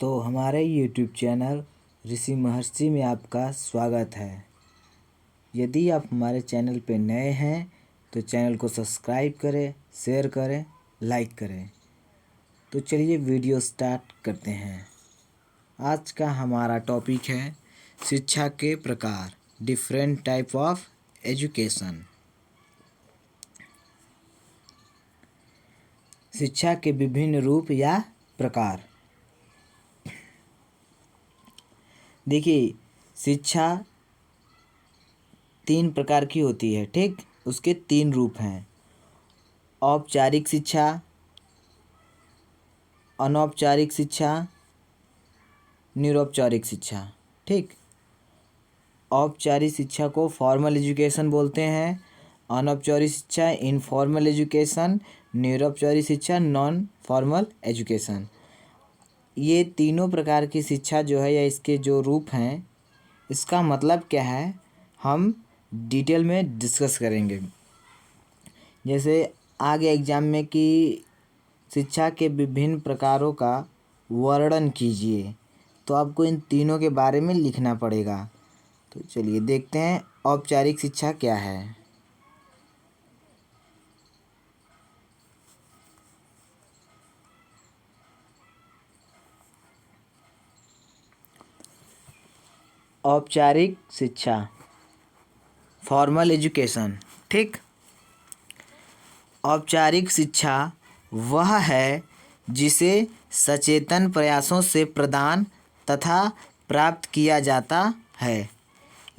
दोस्तों, हमारे YouTube channel ऋषि महर्षि में आपका स्वागत है। यदि आप हमारे चैनल पे नए हैं तो चैनल को सब्सक्राइब करें, शेयर करें, लाइक करें। तो चलिए वीडियो स्टार्ट करते हैं। आज का हमारा टॉपिक है शिक्षा के प्रकार, डिफरेंट टाइप ऑफ एजुकेशन। शिक्षा के विभिन्न रूप या प्रकार। देखिए, शिक्षा 3 प्रकार की होती है, ठीक। उसके 3 रूप हैं: औपचारिक शिक्षा, अनौपचारिक शिक्षा, निरौपचारिक शिक्षा, ठीक। औपचारिक शिक्षा को फॉर्मल एजुकेशन बोलते हैं, अनौपचारिक शिक्षा इनफॉर्मल एजुकेशन, निरौपचारिक शिक्षा नॉन फॉर्मल एजुकेशन। ये तीनों प्रकार की शिक्षा जो है या इसके जो रूप हैं, इसका मतलब क्या है, हम डिटेल में डिस्कस करेंगे। जैसे आगे एग्जाम में कि शिक्षा के विभिन्न प्रकारों का वर्णन कीजिए, तो आपको इन तीनों के बारे में लिखना पड़ेगा। तो चलिए देखते हैं औपचारिक शिक्षा क्या है। औपचारिक शिक्षा, फॉर्मल एजुकेशन, ठीक। औपचारिक शिक्षा वह है जिसे सचेतन प्रयासों से प्रदान तथा प्राप्त किया जाता है।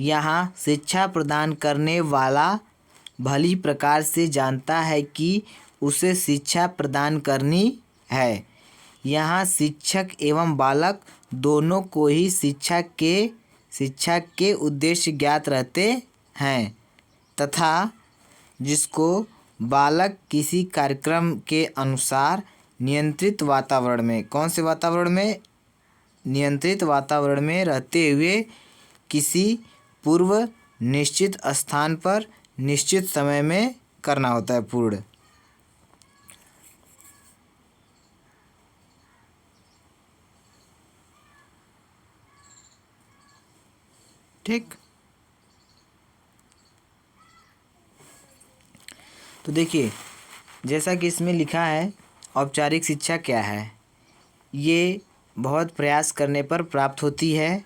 यहाँ शिक्षा प्रदान करने वाला भली प्रकार से जानता है कि उसे शिक्षा प्रदान करनी है। यहाँ शिक्षक एवं बालक दोनों को ही शिक्षा के उद्देश्य ज्ञात रहते हैं तथा जिसको बालक किसी कार्यक्रम के अनुसार नियंत्रित वातावरण में, कौन से वातावरण में, नियंत्रित वातावरण में रहते हुए किसी पूर्व निश्चित स्थान पर निश्चित समय में करना होता है, पूर्ण। ठीक। तो देखिए, जैसा कि इसमें लिखा है, औपचारिक शिक्षा क्या है। ये बहुत प्रयास करने पर प्राप्त होती है,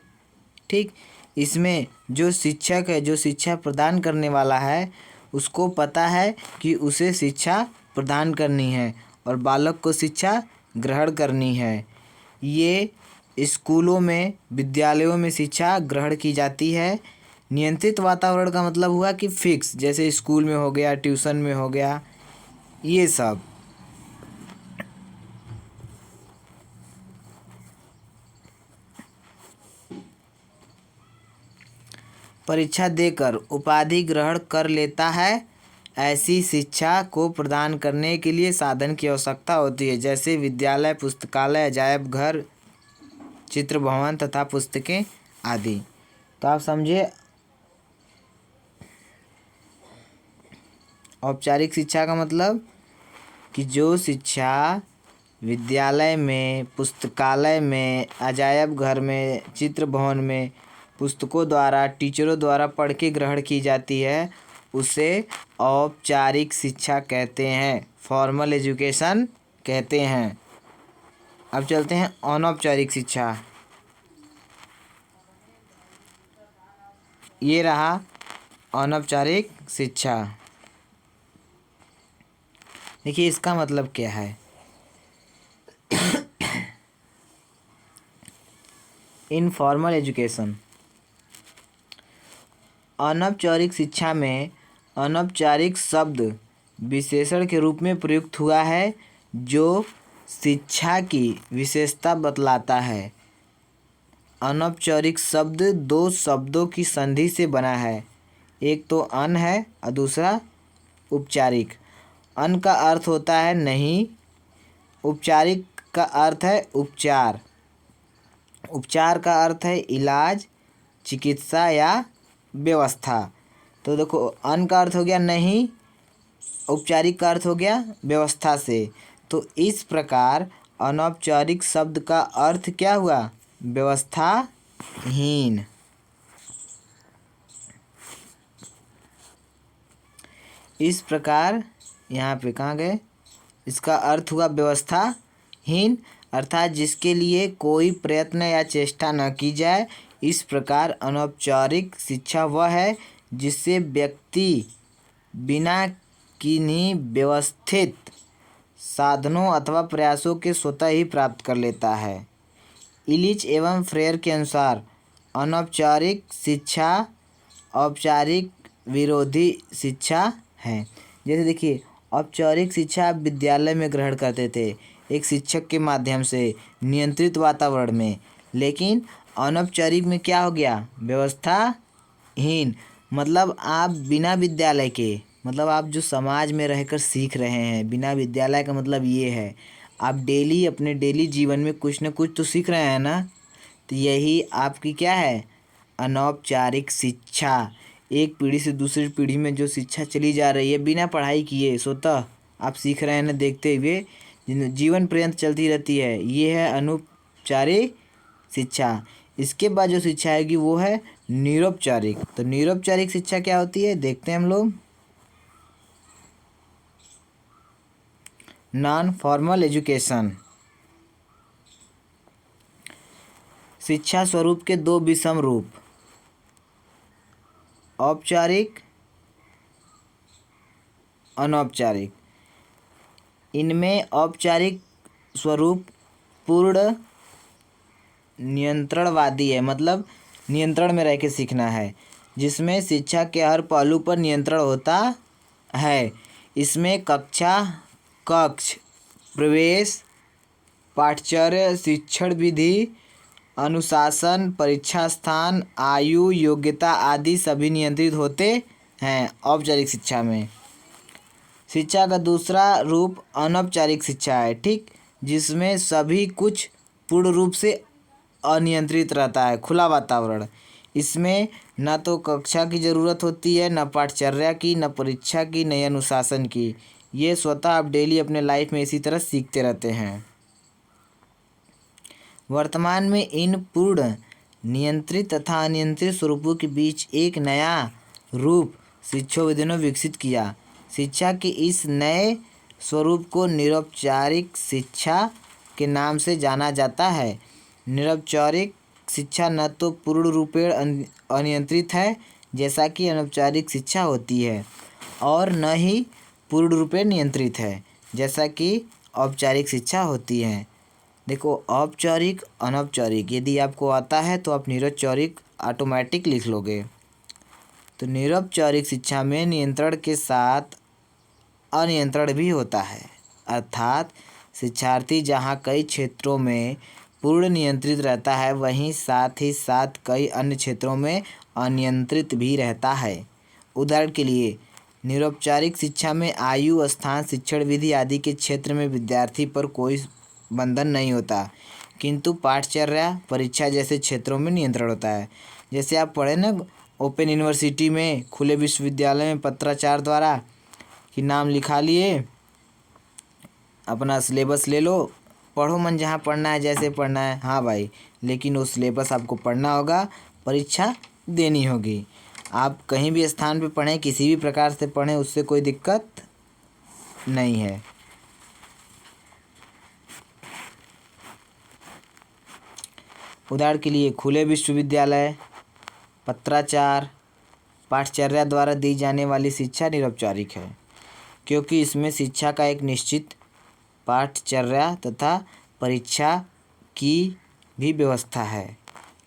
ठीक। इसमें जो शिक्षक है, जो शिक्षा प्रदान करने वाला है, उसको पता है कि उसे शिक्षा प्रदान करनी है और बालक को शिक्षा ग्रहण करनी है। ये स्कूलों में, विद्यालयों में शिक्षा ग्रहण की जाती है। नियंत्रित वातावरण का मतलब हुआ कि फिक्स, जैसे स्कूल में हो गया, ट्यूशन में हो गया, ये सब। परीक्षा देकर उपाधि ग्रहण कर लेता है, ऐसी शिक्षा को प्रदान करने के लिए साधन की आवश्यकता होती है, जैसे विद्यालय, पुस्तकालय, अजायब घर, चित्र भवन तथा पुस्तकें आदि। तो आप समझे, औपचारिक शिक्षा का मतलब कि जो शिक्षा विद्यालय में, पुस्तकालय में, अजायब घर में, चित्र भवन में पुस्तकों द्वारा, टीचरों द्वारा पढ़ के ग्रहण की जाती है, उसे औपचारिक शिक्षा कहते हैं, फॉर्मल एजुकेशन कहते हैं। अब चलते हैं अनौपचारिक शिक्षा। ये रहा अनौपचारिक शिक्षा। देखिए, इसका मतलब क्या है। इनफॉर्मल एजुकेशन, अनौपचारिक शिक्षा में अनौपचारिक शब्द विशेषण के रूप में प्रयुक्त हुआ है जो शिक्षा की विशेषता बतलाता है। अनौपचारिक शब्द 2 शब्दों की संधि से बना है, एक तो अन है और दूसरा उपचारिक। अन का अर्थ होता है नहीं, उपचारिक का अर्थ है उपचार, उपचार का अर्थ है इलाज, चिकित्सा या व्यवस्था। तो देखो, अन का अर्थ हो गया नहीं, औपचारिक का अर्थ हो गया व्यवस्था से। तो इस प्रकार अनौपचारिक शब्द का अर्थ क्या हुआ? व्यवस्थाहीन। इस प्रकार यहाँ पे कहाँ गए? इसका अर्थ हुआ व्यवस्थाहीन, अर्थात जिसके लिए कोई प्रयत्न या चेष्टा न की जाए। इस प्रकार अनौपचारिक शिक्षा वह है जिससे व्यक्ति बिना किन्हीं व्यवस्थित साधनों अथवा प्रयासों के स्वतः ही प्राप्त कर लेता है। इलिच एवं फ्रेयर के अनुसार अनौपचारिक शिक्षा औपचारिक विरोधी शिक्षा है। जैसे देखिए, औपचारिक शिक्षा आप विद्यालय में ग्रहण करते थे एक शिक्षक के माध्यम से नियंत्रित वातावरण में, लेकिन अनौपचारिक में क्या हो गया? व्यवस्थाहीन। मतलब आप बिना विद्यालय के, मतलब आप जो समाज में रहकर सीख रहे हैं, बिना विद्यालय का मतलब ये है आप डेली अपने डेली जीवन में कुछ न कुछ तो सीख रहे हैं ना। तो यही आपकी क्या है? अनौपचारिक शिक्षा। एक पीढ़ी से दूसरी पीढ़ी में जो शिक्षा चली जा रही है बिना पढ़ाई किए, स्वतः आप सीख रहे हैं ना, देखते हुए जीवन पर्यंत चलती रहती है, ये है अनौपचारिक शिक्षा। इसके बाद जो शिक्षा आएगी वो है निरौपचारिक। तो निरौपचारिक शिक्षा क्या होती है, देखते हैं हम लोग। Non formal education. शिक्षा स्वरूप के दो विषम रूप, औपचारिक, अनौपचारिक। इनमें औपचारिक स्वरूप पूर्ण नियंत्रणवादी है, मतलब नियंत्रण में रह के सीखना है, जिसमें शिक्षा के हर पहलू पर नियंत्रण होता है। इसमें कक्ष, प्रवेश, पाठ्यचर्या, शिक्षण विधि, अनुशासन, परीक्षा स्थान, आयु, योग्यता आदि सभी नियंत्रित होते हैं औपचारिक शिक्षा में। शिक्षा का दूसरा रूप अनौपचारिक शिक्षा है, ठीक, जिसमें सभी कुछ पूर्ण रूप से अनियंत्रित रहता है, खुला वातावरण। इसमें न तो कक्षा की ज़रूरत होती है, न पाठचर्या की, न परीक्षा की, न अनुशासन की। ये स्वतः आप डेली अपने लाइफ में इसी तरह सीखते रहते हैं। वर्तमान में इन पूर्ण नियंत्रित तथा अनियंत्रित स्वरूपों के बीच एक नया रूप शिक्षाविदों ने विकसित किया। शिक्षा के इस नए स्वरूप को निरौपचारिक शिक्षा के नाम से जाना जाता है। निरौपचारिक शिक्षा न तो पूर्ण रूपेण अनियंत्रित है जैसा कि अनौपचारिक शिक्षा होती है, और न ही पूर्ण रूपेण नियंत्रित है जैसा कि औपचारिक शिक्षा होती है। देखो, औपचारिक, अनौपचारिक, यदि आपको आता है तो आप निरौपचारिक ऑटोमेटिक लिख लोगे। तो निरौपचारिक शिक्षा में नियंत्रण के साथ अनियंत्रण भी होता है, अर्थात शिक्षार्थी जहाँ कई क्षेत्रों में पूर्ण नियंत्रित रहता है, वहीं साथ ही साथ कई अन्य क्षेत्रों में अनियंत्रित भी रहता है। उदाहरण के लिए, निरौपचारिक शिक्षा में आयु, स्थान, शिक्षण विधि आदि के क्षेत्र में विद्यार्थी पर कोई बंधन नहीं होता, किंतु पाठचर्या, परीक्षा जैसे क्षेत्रों में नियंत्रण होता है। जैसे आप पढ़े ना ओपन यूनिवर्सिटी में, खुले विश्वविद्यालय में पत्राचार द्वारा कि नाम लिखा लिए, अपना सिलेबस ले लो, पढ़ो मन जहाँ पढ़ना है, जैसे पढ़ना है। हाँ भाई, लेकिन वो सिलेबस आपको पढ़ना होगा, परीक्षा देनी होगी। आप कहीं भी स्थान पे पढ़ें, किसी भी प्रकार से पढ़ें, उससे कोई दिक्कत नहीं है। उदाहरण के लिए, खुले विश्वविद्यालय, पत्राचार, पाठचर्या द्वारा दी जाने वाली शिक्षा निरौपचारिक है, क्योंकि इसमें शिक्षा का एक निश्चित पाठचर्या तथा परीक्षा की भी व्यवस्था है।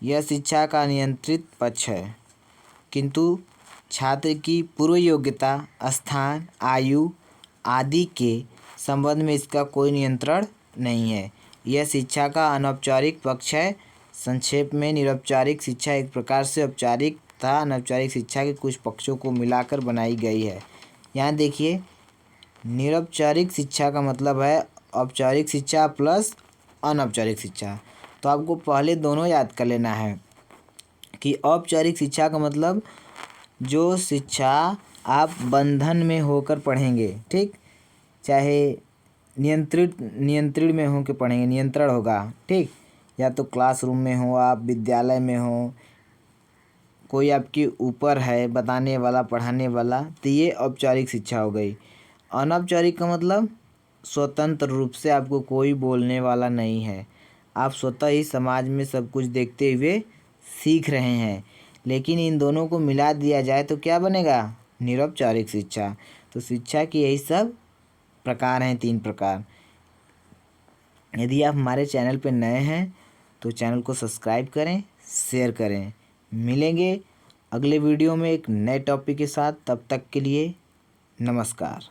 यह शिक्षा का नियंत्रित पक्ष है, किंतु छात्र की पूर्व योग्यता, स्थान, आयु आदि के संबंध में इसका कोई नियंत्रण नहीं है। यह शिक्षा का अनौपचारिक पक्ष है। संक्षेप में, निरौपचारिक शिक्षा एक प्रकार से औपचारिक तथा अनौपचारिक शिक्षा के कुछ पक्षों को मिलाकर बनाई गई है। यहाँ देखिए, निरौपचारिक शिक्षा का मतलब है औपचारिक शिक्षा प्लस अनौपचारिक शिक्षा। तो आपको पहले दोनों याद कर लेना है कि औपचारिक शिक्षा का मतलब जो शिक्षा आप बंधन में होकर पढ़ेंगे, ठीक, चाहे नियंत्रण में हो के पढ़ेंगे, नियंत्रण होगा, ठीक। या तो क्लासरूम में हो आप, विद्यालय में हो, कोई आपके ऊपर है बताने वाला, पढ़ाने वाला, तो ये औपचारिक शिक्षा हो गई। अनौपचारिक का मतलब स्वतंत्र रूप से आपको कोई बोलने वाला नहीं है, आप स्वतः ही समाज में सब कुछ देखते हुए सीख रहे हैं। लेकिन इन दोनों को मिला दिया जाए तो क्या बनेगा? निरौपचारिक शिक्षा। तो शिक्षा के यही सब प्रकार हैं, 3 प्रकार। यदि आप हमारे चैनल पर नए हैं तो चैनल को सब्सक्राइब करें, शेयर करें। मिलेंगे अगले वीडियो में एक नए टॉपिक के साथ, तब तक के लिए नमस्कार।